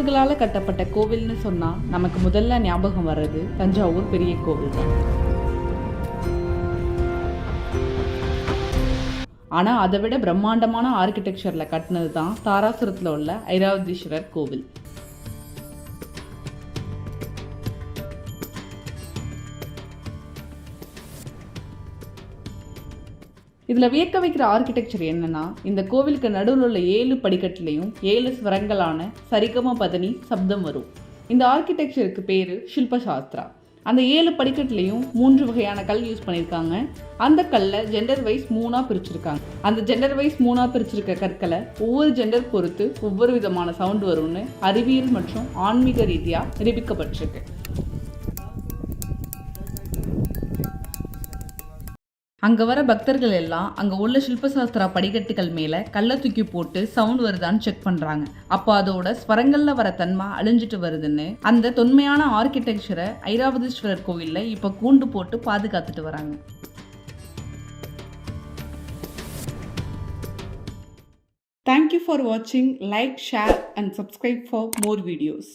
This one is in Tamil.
சிற்பங்களால் கட்டப்பட்ட கோவில்னு சொன்னால் நமக்கு முதல்ல ஞாபகம் வர்றது தஞ்சாவூர் பெரிய கோவில் தான். ஆனால் அதை விட பிரம்மாண்டமான ஆர்கிடெக்சரில் கட்டினது தான் தாராசுரத்தில் உள்ள ஐராவதீஸ்வரர் கோவில். இதில் வியக்க வைக்கிற ஆர்கிடெக்சர் என்னன்னா, இந்த கோவிலுக்கு நடுவில் உள்ள 7 படிக்கட்டுலையும் 7 ஸ்வரங்களான சரிகம பதனி சப்தம் வரும். இந்த ஆர்கிடெக்சருக்கு பேர் ஷில்பசாஸ்திரா. அந்த 7 படிக்கட்டுலையும் 3 வகையான கல் யூஸ் பண்ணியிருக்காங்க. அந்த கல்லை ஜெண்டர் வைஸ் 3ஆக பிரிச்சிருக்காங்க. அந்த ஜெண்டர் வைஸ் 3ஆக பிரிச்சிருக்க கற்களை ஒவ்வொரு ஜெண்டர் பொறுத்து ஒவ்வொரு விதமான சவுண்ட் வரும்னு அறிவியல் மற்றும் ஆன்மீக ரீதியாக நிரூபிக்கப்பட்டிருக்கு. அங்கே வர பக்தர்கள் எல்லாம் அங்கே உள்ள ஷில்பசாஸ்திரா படிக்கட்டுகள் மேலே கல்லை தூக்கி போட்டு சவுண்ட் வருதான்னு செக் பண்ணுறாங்க. அப்போ அதோட ஸ்வரங்களில் வர தன்மை அழிஞ்சிட்டு வருதுன்னு அந்த தொன்மையான ஆர்கிடெக்சரை ஐராவதீஸ்வரர் கோவிலில் இப்போ கூண்டு போட்டு பாதுகாத்துட்டு வராங்க. Thank you for watching. Like, share and subscribe for more videos.